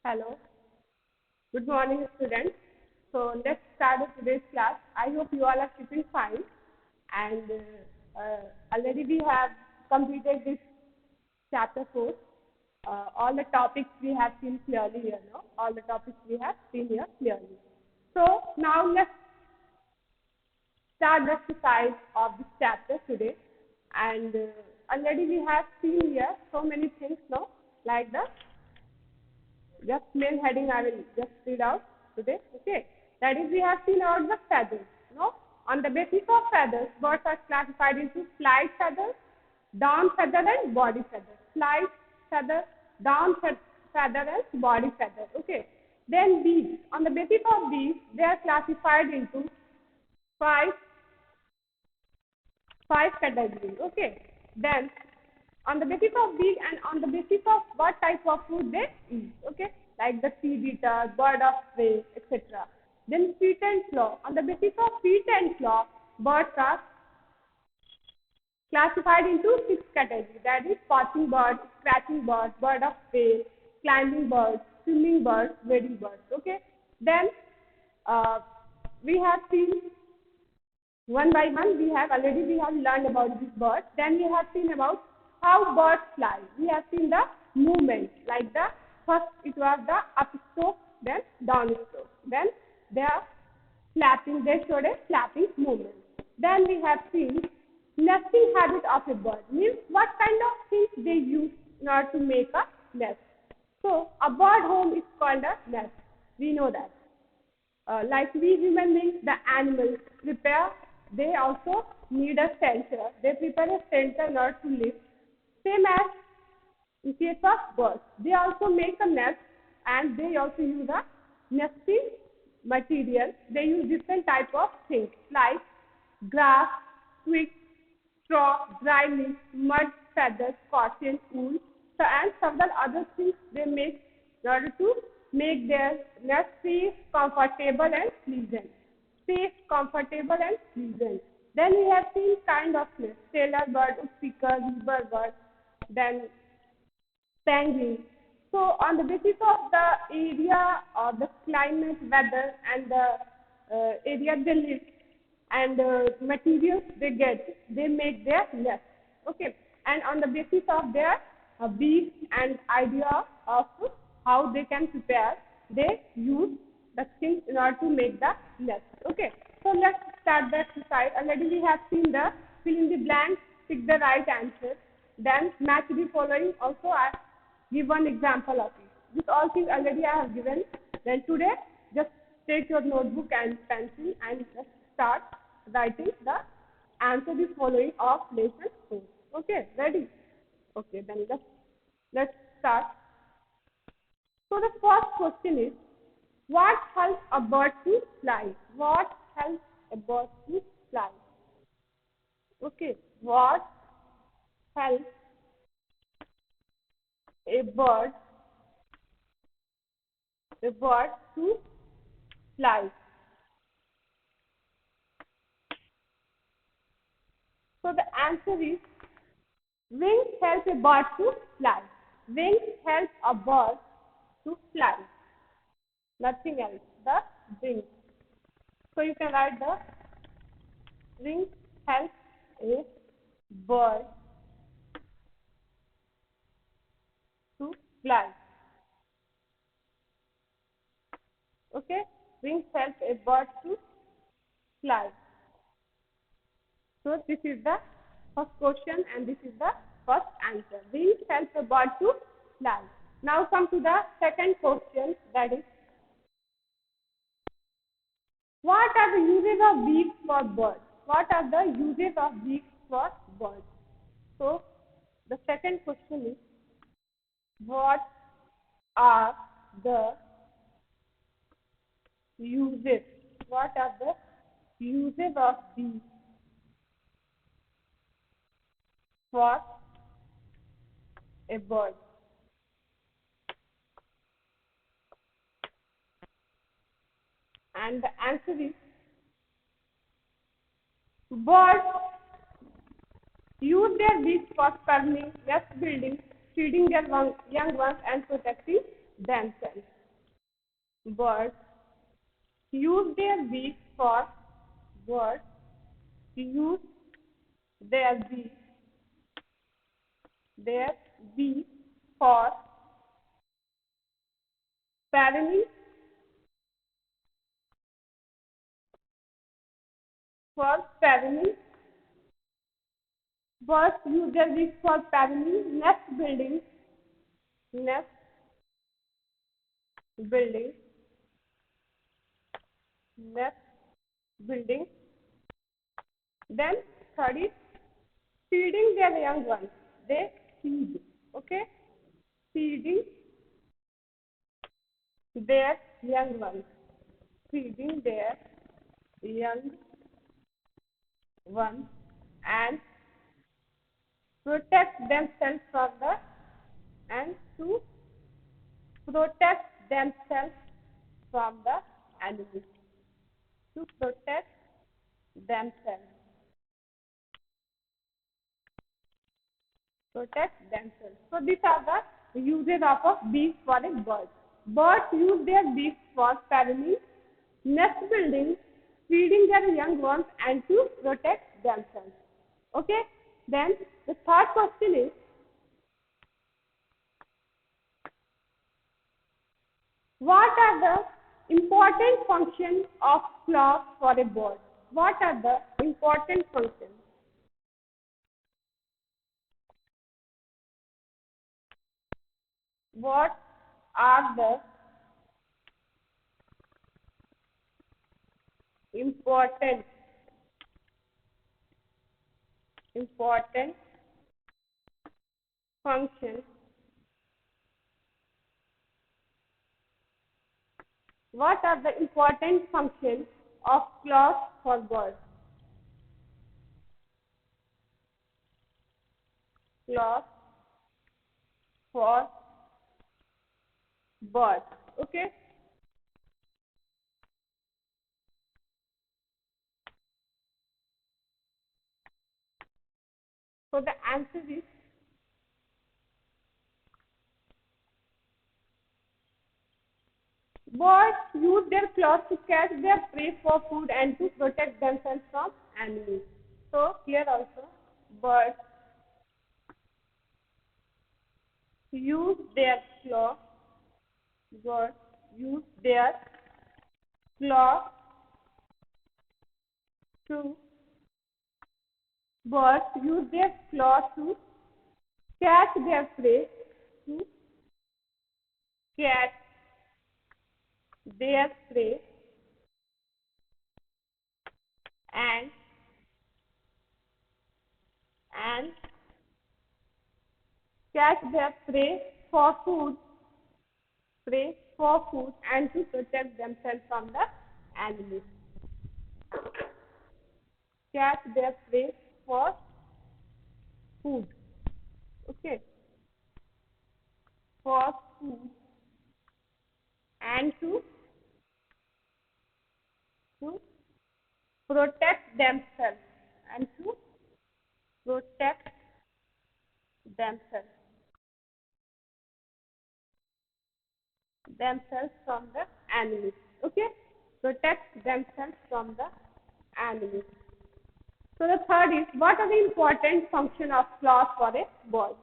Hello. Good morning, students. So let's start today's class. I hope you all are keeping fine. And already we have completed this chapter 4. All the topics we have seen clearly here, no? All the topics we have seen here clearly. So now let's start the exercise of this chapter today. And already we have seen here so many things now, like the just main heading I will just read out today. Okay. That is, we have seen about the feathers. No? On the basis of feathers, birds are classified into flight feathers, down feather and body feather. Flight feather, down feather and body feather. Okay. Then bees. On the basis of bees, they are classified into five categories. Okay. Then on the basis of bees and on the basis of what type of food they eat. Okay. Like the seed eater, bird of prey, etc. Then feet and claw. On the basis of feet and claw, birds are classified into 6 categories. That is poaching birds, scratching birds, bird of prey, climbing birds, swimming birds, wading birds. Okay. Then we have seen one by one. We have learned about this bird. Then we have seen about how birds fly. We have seen the movement, like the first it was the up stroke, then down stroke. Then they are flapping. They showed a flapping movement. Then we have seen nesting habit of a bird. Means what kind of things they use in order to make a nest. So a bird home is called a nest. We know that. Like we human beings, the animals prepare, they also need a shelter. They prepare a shelter in order to live. Same as in case of birds, they also make a nest and they also use a nesting material. They use different type of things like grass, twigs, straw, dry leaves, mud, feathers, cotton, wool, and several other things they make in order to make their nest safe, comfortable and pleasant. Safe, comfortable and pleasant. Then we have seen kind of nest, sailor bird, woodpecker, weaver bird, then penguin. So on the basis of the area or the climate, weather and the area they live and materials they get, they make their nest. Okay. And on the basis of their beaks and idea of how they can prepare, they use the things in order to make the nest. Okay. So let's start the exercise. Already we have seen the fill in the blanks, pick the right answer, then match the following. Also I give one example of it. This all things already I have given. Then today just take your notebook and pencil and just start writing the answer the following of lesson 4. Okay, ready? Okay, then let's start. So the first question is, what helps a bird to fly? What helps a bird to fly? Okay, what helps a bird to fly? So the answer is wings help a bird to fly. Wings help a bird to fly. Nothing else. The wings. So you can write the wings help a bird to fly. Okay? Wings help a bird to fly. So this is the first question and this is the first answer. Wings help a bird to fly. Now come to the second question, that is, what are the uses of beaks for birds? What are the uses of beaks for birds? So the second question is, what are the uses? What are the uses of beaks for a bird? And the answer is, birds use their beaks for turning, nest building, feeding their young ones and protecting themselves. birds use their beaks for birds use their their beaks for paddling, for paddling. Birds use their beaks for paddling, nest building, nest building. Then third is feeding their young ones. They feed. Okay, feeding their young ones. Feeding their young ones and protect themselves from the and to protect themselves from the enemy. To protect themselves. Protect themselves. So these are the uses of a beak for a bird. Birds use their beaks for paddling, nest building, feeding their young ones, and to protect themselves. Okay. Then the third question is, what are the important functions of claws for a bird? What are the important functions? What are the important important functions? What are the important functions of claws for birds? Claws for birds. Okay. So the answer is birds use their claws to catch their prey for food and to protect themselves from enemies. So here also birds use their claw. Birds use their claw to birds use their claw to catch their prey, to catch their prey and and catch their prey for food and to protect themselves from the enemies. Catch their prey for food. Okay, for food and to protect themselves and to protect themselves themselves from the enemies. Okay, protect themselves from the enemies. So the third is, what are the important function of claws for a bird?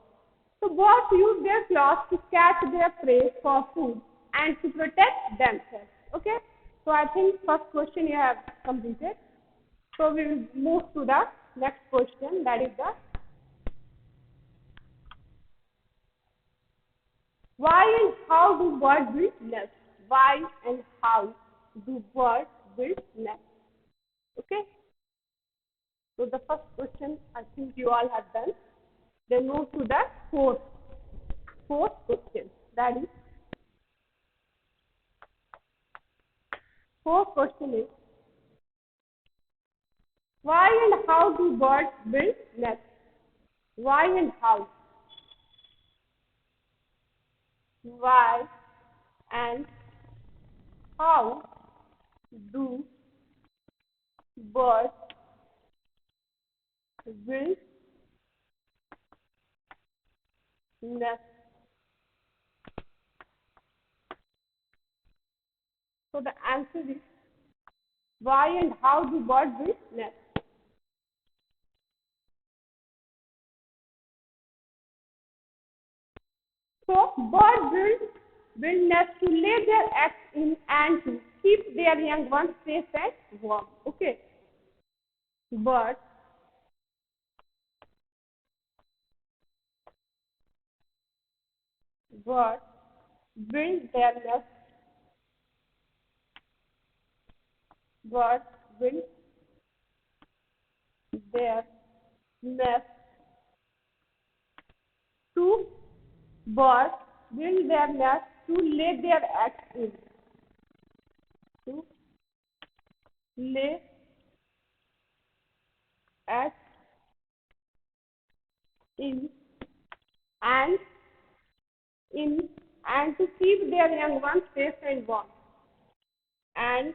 So birds use their claws to catch their prey for food and to protect themselves. Okay. So I think first question you have completed. So we will move to the next question, that is the why and how do birds build nests? Why and how do birds build nests? Okay. So the first question I think you all have done. Then move to the fourth question. That is, fourth question is, why and how do birds build nests? Why and how? Why and how do birds build nests? So the answer is why and how do birds build nests? So birds build nests to lay their eggs in and to keep their young ones safe and warm. Okay. Birds birds build their nests. Birds build their nests to birds build their nests to lay their eggs in. To lay eggs in and in and to keep their young ones safe and warm. And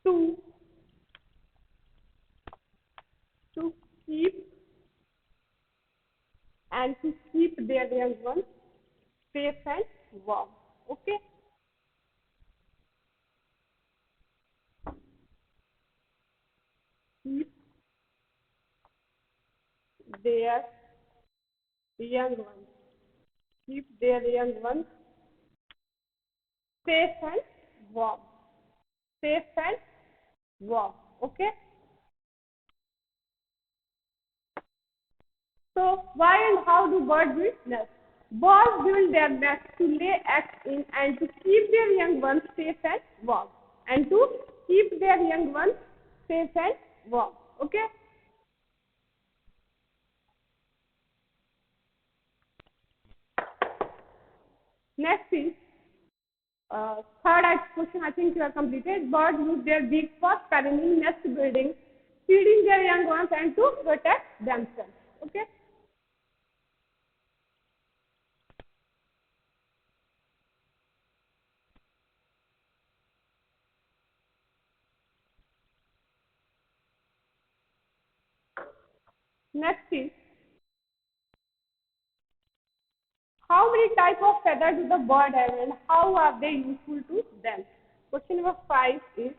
to to keep to keep their young ones safe and warm. Okay. Keep their young ones. Keep their young ones safe and warm. Safe and warm. Okay. So why and how do birds build nests? Birds build their nests to lay eggs in and to keep their young ones safe and warm. And to keep their young ones safe and warm. Okay. Next is third question. I think you are completed. Birds use their beaks for scurrying, nest building, feeding their young ones, and to protect themselves. Okay. Next is how many types of feathers do the bird have and how are they useful to them? Question number 5 is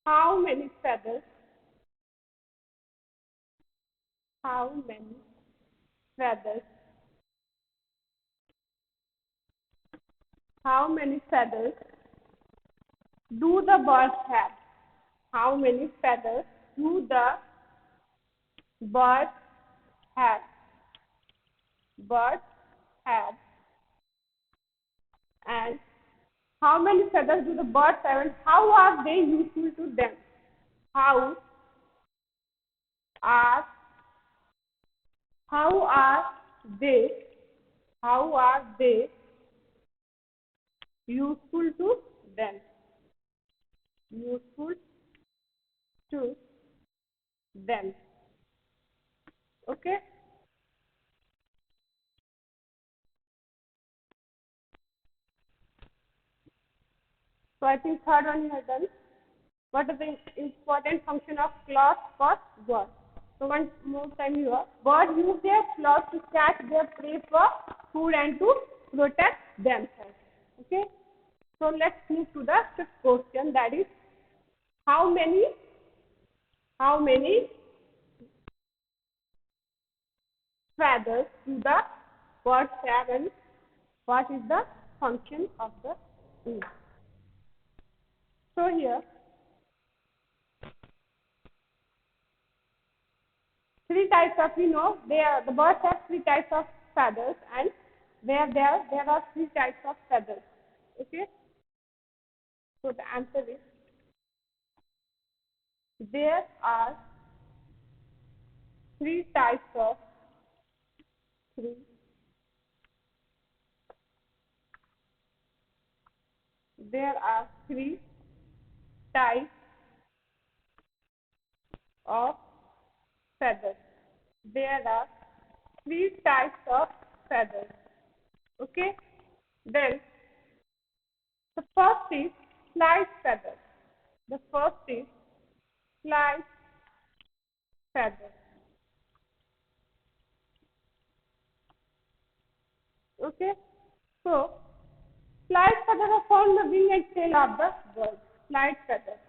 how many feathers, how many feathers, how many feathers do the birds have? How many feathers do the birds have? Birds have. And how many feathers do the birds have and how are they useful to them? How are how are they how are they useful to them? Useful to them. Okay. So I think third one you have done. What is the important function of claws for birds? So one more time here. Birds use their claws to catch their prey for food and to protect themselves. Okay. So let's move to the fifth question. That is how many feathers do the birds have and what is the function of the wing? So here three types of the birds have three types of feathers and there are three types of feathers. Okay. So the answer is there are three types of three there are three types of feathers. There are three types of feathers. Okay. Then the first is flight feather. The first is flight feather. Okay. So feathers are found on the wing and tail of the bird. Flight feathers.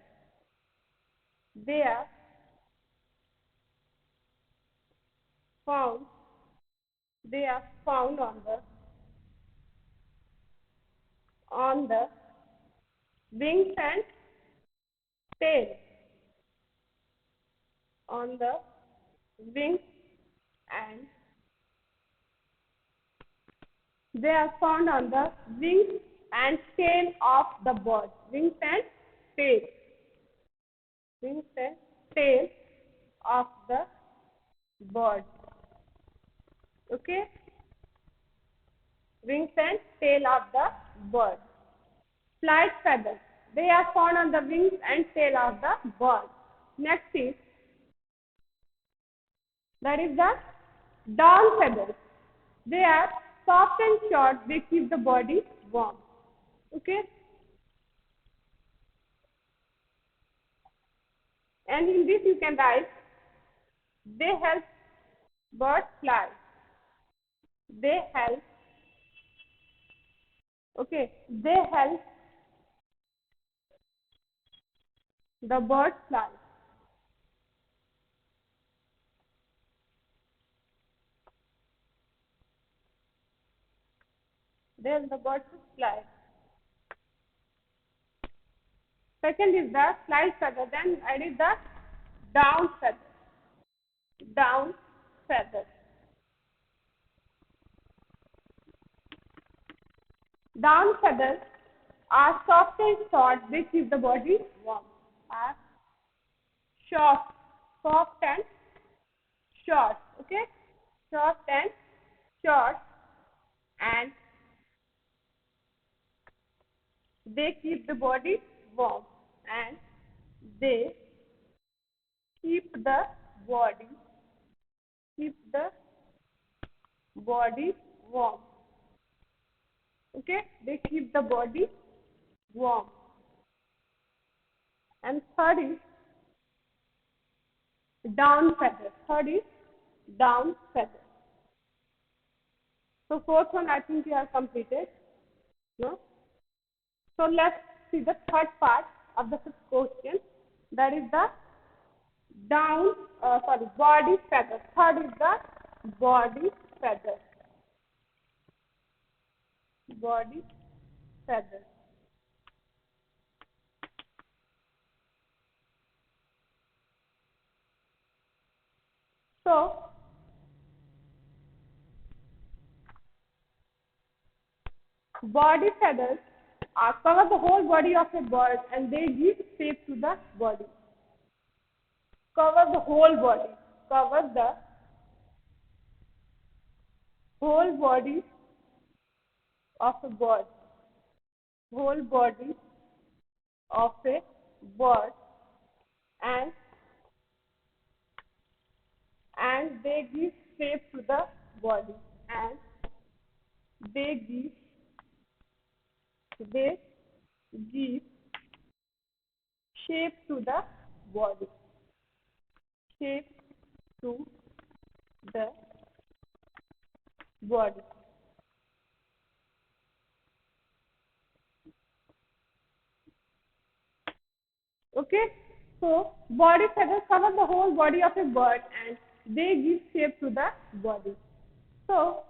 They are found. They are found on the wings and tail. On the wings and they are found on the wings and tail of the bird. Wings and tail. Wings and tail of the bird. Okay? Wings and tail of the bird. Flight feathers. They are found on the wings and tail of the bird. Next is, that is the down feathers. They are soft and short. They keep the body warm. Okay? And in this you can write, they help birds fly. They help. Okay? They help the birds fly. Then the birds fly. Second is the flight feather. Then I did the down feather. Down feather. Down feathers are soft and short. They keep the body warm. Are short, soft and short. Okay, soft and short, and they keep the body warm. And they keep the body warm. Okay, they keep the body warm. And third is down feather. Third is down feather. So fourth one I think you have completed. No? So let's see the third part of the fifth question. That is the body feather. Third is the body feather. Body feather. So body feathers cover the whole body of a bird and they give shape to the body. Cover the whole body. Cover the whole body of a bird. Whole body of a bird and they give shape to the body. And they give shape to the body. Shape to the body. Okay, so body feathers cover the whole body of a bird and they give shape to the body. So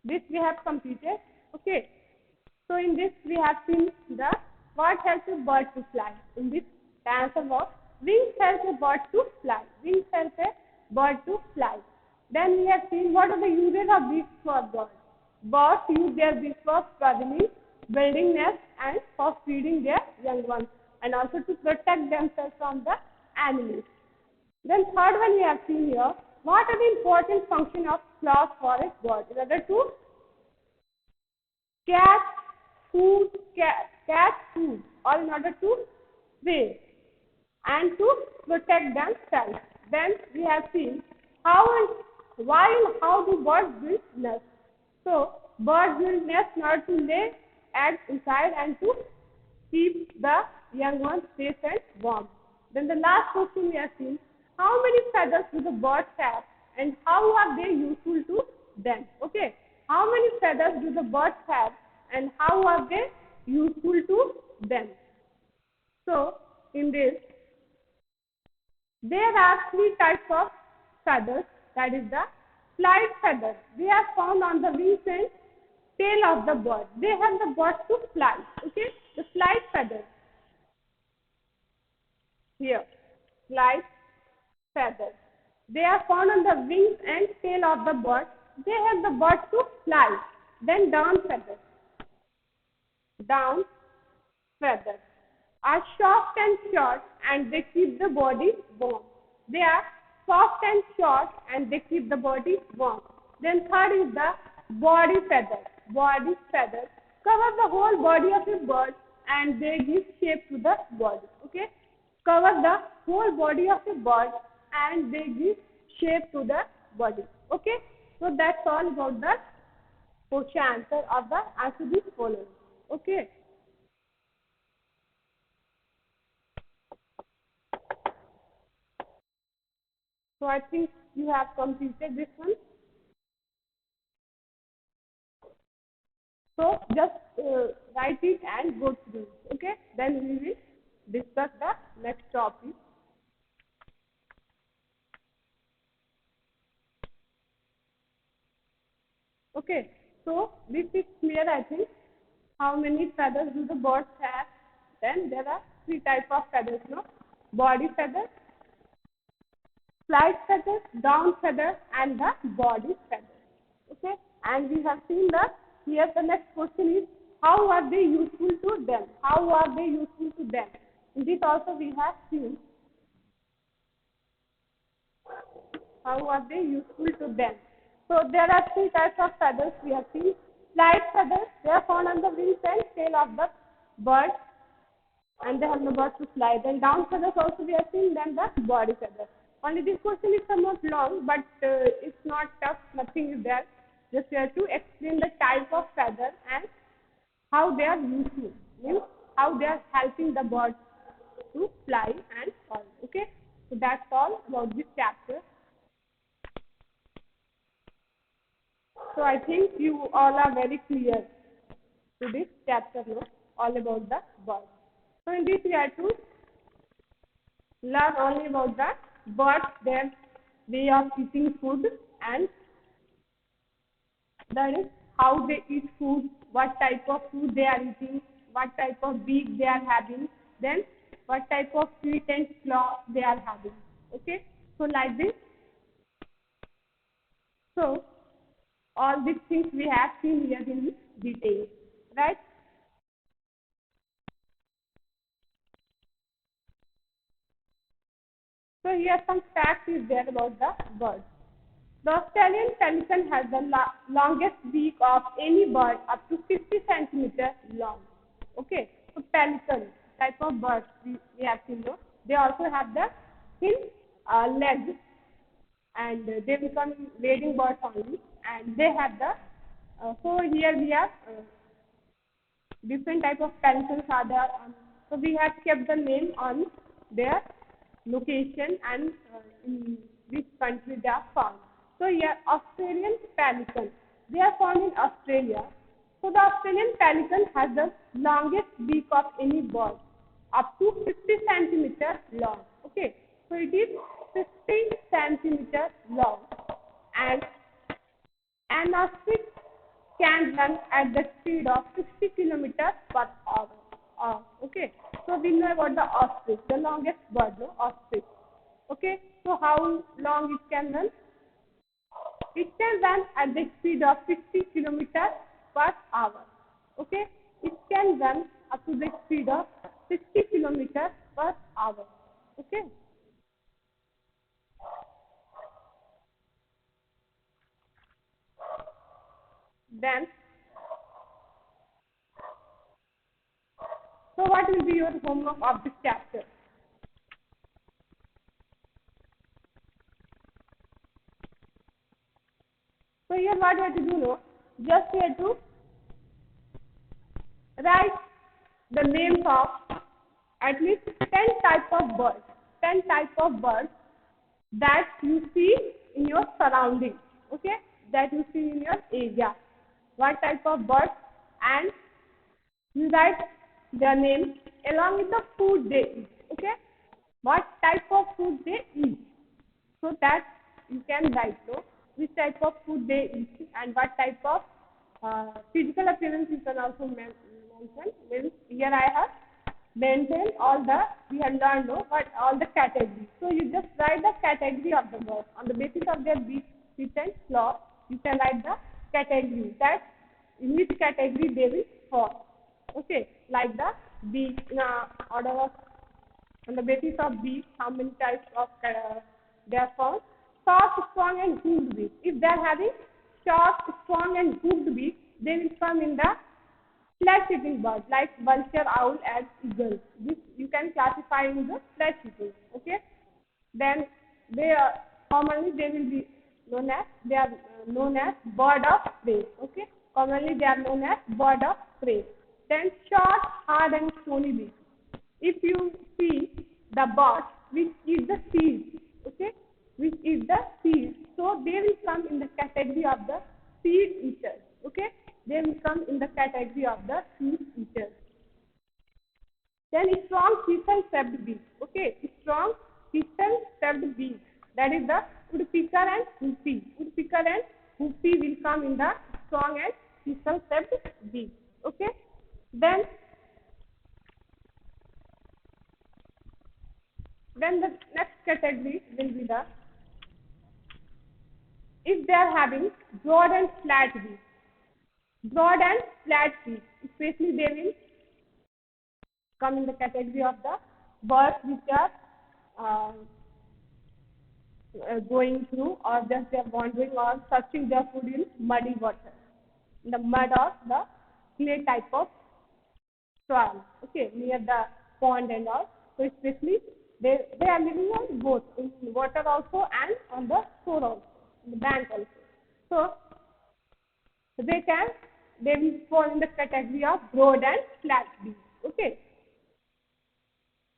this we have completed. Okay, so in this we have seen the what helps a bird to fly. In this the answer was wings help a bird to fly. Wings help a bird to fly. Then we have seen what are the uses of beaks for birds. Birds use their beaks for traveling, building nests, and for feeding their young ones, and also to protect themselves from the enemies. Then third one we have seen here, what are the important function of claws for a bird? In order to catch food, or in order to swim and to protect themselves. Then we have seen how and why and how do birds build nests. So birds build nests in order to lay eggs inside and to keep the young ones safe and warm. Then the last question we have seen, how many feathers do the birds have and how are they useful to them? Okay. How many feathers do the birds have and how are they useful to them? So, in this, there are three types of feathers, that is the flight feathers. They are found on the wings and tail of the bird. They help the bird to fly. Okay, the flight feathers. Here, flight feathers. They are found on the wings and tail of the bird. They help the bird to fly. Then down feathers. Down feathers are soft and short and they keep the body warm. They are soft and short and they keep the body warm. Then third is the body feathers. Body feathers cover the whole body of a bird and they give shape to the body. Okay, cover the whole body of a bird and they give shape to the body. Okay, so that's all about the question answer of the answer this following. Okay. So I think you have completed this one. So just write it and go through it. Okay. Then we will discuss the next topic. Okay. So this is clear, I think. How many feathers do the birds have? Then there are three types of feathers. No, body feathers, flight feathers, down feathers, and the body feathers. Okay, and we have seen the here. The next question is how are they useful to them? How are they useful to them? In this also we have seen how are they useful to them. So there are three types of feathers we have seen. Flight feathers, they are found on the wings and tail of the bird and they help the bird to fly. Then down feathers also we have seen, then the body feathers. Only this question is somewhat long, but it's not tough, nothing is there. Just you have to explain the type of feather and how they are useful, means how they are helping the bird to fly and all. Okay, so that's all about this chapter. So I think you all are very clear to this chapter, no? All about the birds. So in this we have to learn only about the birds, their way of eating food, and that is how they eat food, what type of food they are eating, what type of beak they are having, then what type of feet and claw they are having. Okay, so like this. So all these things we have seen here in detail, right? So here some facts is there about the bird. The Australian pelican has the longest beak of any bird, up to 50 centimeters long. Okay, so pelican type of bird we have seen. No? They also have the thin legs, and they become wading birds only, and they have the. So here we have different type of pelicans are there. So we have kept the name on their location and in which country they are found. So here Australian pelican, they are found in Australia. So the Australian pelican has the longest beak of any bird, up to 50 centimeters long. Okay, so it is 50 centimeters long, and an ostrich can run at the speed of 60 kilometers per hour. Okay, so we know about the ostrich, the longest bird, no? Ostrich. Okay, so how long it can run? It can run at the speed of 60 kilometers per hour. Okay, it can run up to the speed of 60 kilometers per hour. Okay. Then, so what will be your homework of this chapter? So here what you have to do, no? Just you have to write the names of at least 10 types of birds. 10 types of birds that you see in your surroundings. Okay? That you see in your area. what type of bird, and you write their name along with the food they eat. Okay, what type of food they eat, so that you can write which type of food they eat and what type of physical appearance you can also mention. Means here I have maintain all the, we have learned what all the categories. So you just write the category of the bird on the basis of their beak, feet and claw. You can write the category, that in which category they will fall. Okay, like the beak, order of, on the basis of beak, how many types of they are found. Soft, strong and hooked beak. If they are having short, strong and hooked beak, they will come in the flesh-eating birds like vulture, owl, and eagle. This you can classify in the flesh-eating. Okay. Then they are commonly they will be known as, they are known as bird of prey. Okay. Commonly they are known as bird of prey. Then short, hard, and stony beak. If you see the bird which eat the seeds, okay, which eat the seeds, so they will come in the category of the seed eaters. Okay, they will come in the category of the seed eaters. Then strong thistle-stepped beak. Okay, strong thistle-stepped beak. That is the woodpecker and hoopie. Woodpecker and hoopie will come in the strong and thistle-stepped beak. Okay, then the next category will be the, if they are having broad and flat beak. Broad and flat beak, especially they will come in the category of the birds which are going through, or just they are wandering or searching their food in muddy water, in the mud or the clay type of soil. Okay, near the pond and all. So especially they are living on both, in water also and on the shore also, in the bank also. So they will fall in the category of broad and flat beak. Okay.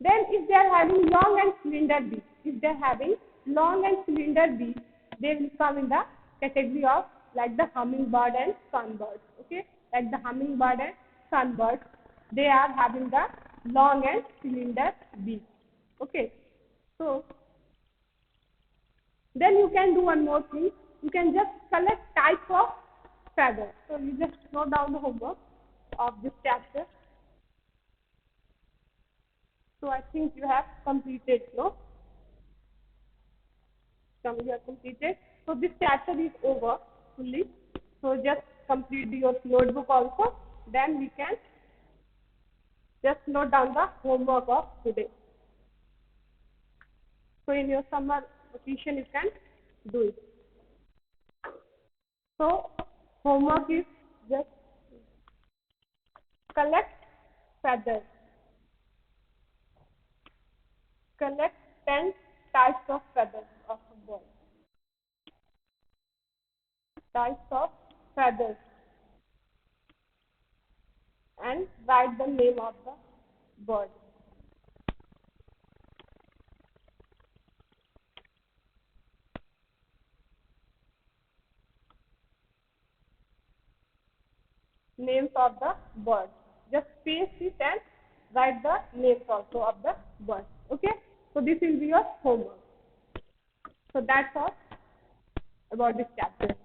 Then if they are having long and cylinder beak, if they are having long and cylinder beak, they will come in the category of like the hummingbird and sunbird. Okay, like the hummingbird and sunbird, they are having the long and cylinder beak. Okay, so then you can do one more thing. You can just select type of feather. So you just note down the homework of this chapter. So I think you have completed, no? You have completed. So this chapter is over fully. So just complete your notebook also. Then we can just note down the homework of today. So in your summer vacation you can do it. So homework is just collect feathers. Collect 10 types of feathers of a bird. Types of feathers. And write the name of the bird. Names of the bird. Just paste it and write the names also of the bird. Okay. So this will be your homework. So that's all about this chapter.